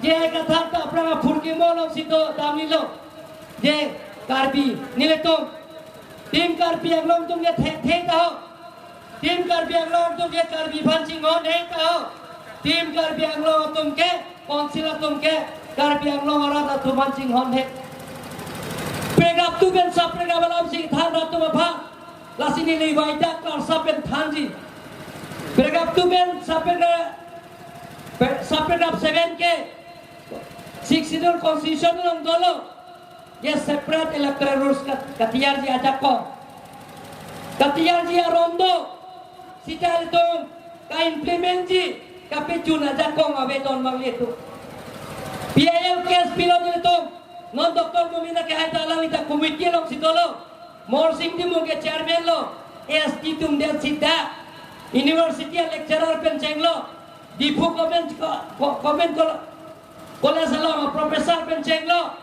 je kata ta pranga phurki molo sito damilo je karbi niletom tim karbi aglom tum je the ta ho tim karbi aglom tum je karbi phancing ho ne ta ho tim karbi aglom tum ke konsila tum ke karbi aglom ara tu phancing ho ne pregap tu ben sa pregap alam sing than ratu bha lasini lei waida kar sa ben thanji pregap tu ben sa pregap 7 ke 6 sidul constitution long dolo ye separate electoral rules katiyar ji ajak ko katiyar ji arondo sital to ka implement ji ka pechun ajak ko avedon mangle tu PIL case pilon ni to non doctor mumina ke hai dalang ita committee long sidolo mor singh di muge chairman lo ST tum de sita university lecturer pen chenglo dipu comment ko College lo professor penceng lo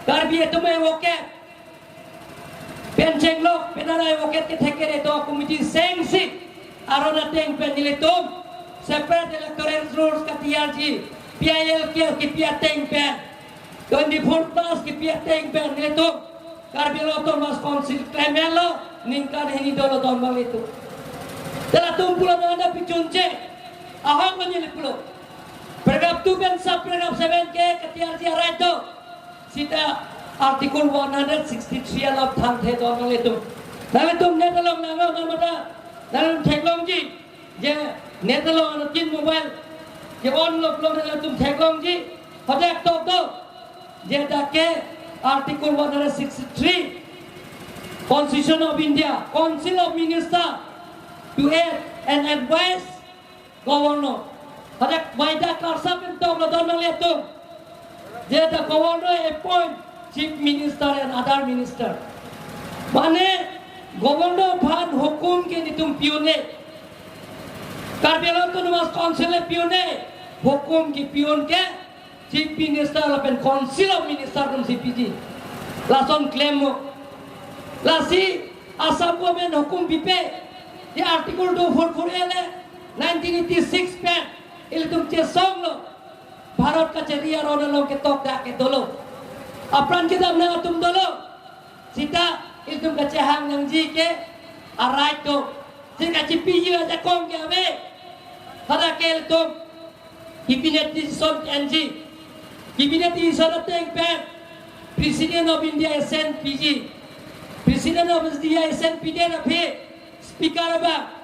karbi itu me oke penceng lo penara oke ke thekere to committee sengsi arona teng penile to separate electoral rules katiyar ji PIL ki pia teng pen 24 plus ki pia teng pen ile to karbi lo to mas council claim lo ningkan hini dolo dombal itu tela tumpulo nanda pichunche ahang menile pulo Pergap tu ben sub pergap 7 ke katiyar ji right do sita article 163 alap than the donal itu nale tum netalong nanga namata nalum theklong ji je netalong tin mobile je on lop lop nale tum theklong ji hodak to to je take article 163 Constitution of India Council of Ministers to aid and advise governor Hadak waida karsa pintom lo don mangletu. Je the governor appoint chief minister and other minister. Mane governor bhan hukum ke nitum piune. Karbialam tu numas council piune hukum ki piun ke chief minister lo pen council of minister tum CPG. Lason claim mo. Lasi asam ko men hukum bipe. Di article 244 ele 1986 pen Iltum cesong lo, Bharat ka ceria rona lo ke tok dak ke dolo. Apran kita menang tum dolo. Sita iltum ka cehang yang ji ke arai to. Sika cipi ji aja kong ke ave. Hada ke iltum Cabinet decision NG. Cabinet decision teng pen. President of India SNPG. President of India SNPG na phe speaker ba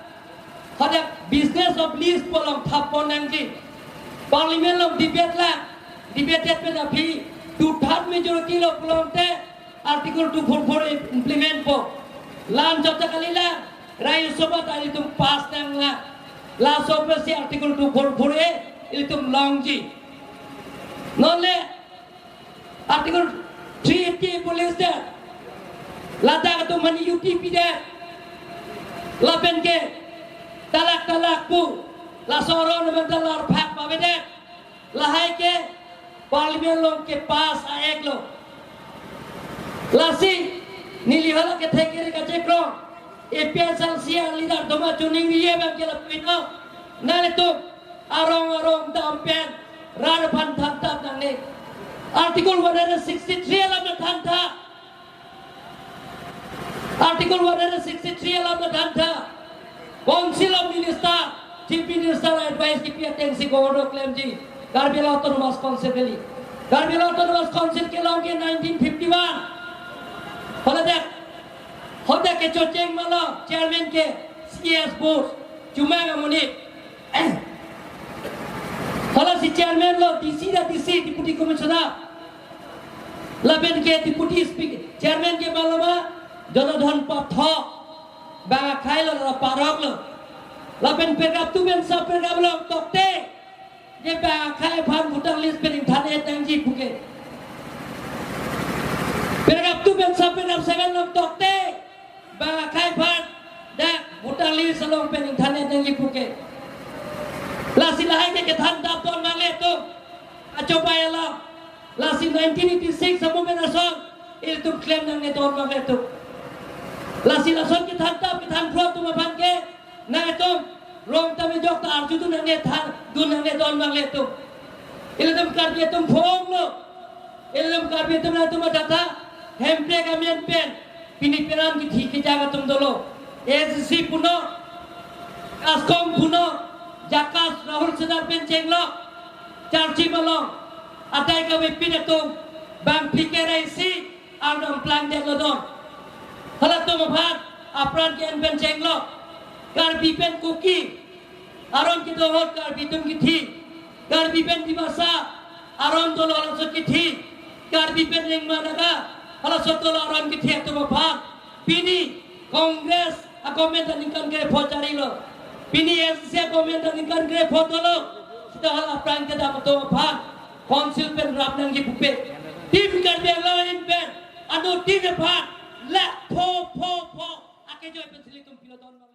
Hada business of lease polong thapon nangji parliament lo debate la debate pe da phi 2/3 majority lo polong te article 244 implement po lan jota kalila rai sobat ali tum pass nang la sobat si article 244 ili tum longji nole article 380 police da lada tu mani UTP da la ben ke talak pu la soron में दलार भाग पावे दे लहाई के पार्लियामेंट लोग के पास आएग लो लासी नीली हला के थे के का चेक रो एपीएसएल सीआर लीडर दमा चुनिंग ये बम के लपिनो नाले तो आरोंग दाम पेन रार फन थंता नंगे आर्टिकल 163 अलग थन था आर्टिकल 163 अलग थन था Council of Minister, Chief Minister advice ki pia tensi governor claim ji. Karbila Autonomous Council kali. Karbila Autonomous Council ke long ke 1951. Hoda ke choceng malo chairman ke CS Bose cuma ngamuni. Hola si chairman lo DC deputy commissioner. Laben ke deputy speaker chairman ke malama Jonathan Patho. Bang khai lo la parok lo la pen pergap tu ben sa pergap lo tokte je bang khai phan butang list pen thane tangji phuke pergap tu ben sa pergap 7 lo tokte bang khai phan da butang list lo pen thane tangji phuke la silahai ke than da ton male tu achoba la la si 1986 samu ben asong il tu claim nang ne ton male tu La silason ki than tap ki than pro tu ma ban ke na to rong ta me jok ta arju tu nang ne than du nang ne don mang le tu Ilham karbi tum phong lo. Ilham karbi tum na tum data. Hempe kamian pen. Pini peran ki thi ki jaga tum dolo. SC puno. Askom puno. Jakas Rahul Sedar pen cenglo. Charchi malong. Atai ka wipin tum. Bang pikir isi. Aldam plan degodon. Halat tum bhat. Apran ki pen cenglo. Karbi pen kuki. Aron ki dohot karbi tum ki thi. Karbi pen dibasa. Aron dolo alasot ki thi. Karbi pen ring managa. Alasot dolo aron ki thi tum bhat. Pini Kongres akomen taningkan kre phojari lo. Pini SC akomen taningkan kre photolo. Sida hala prang ke dam tum bhat. Council pen rapnang ki pupe. Tim karbi lo in pen. Ado tim bhat. La pho. Ake joy pen sili tum piloton.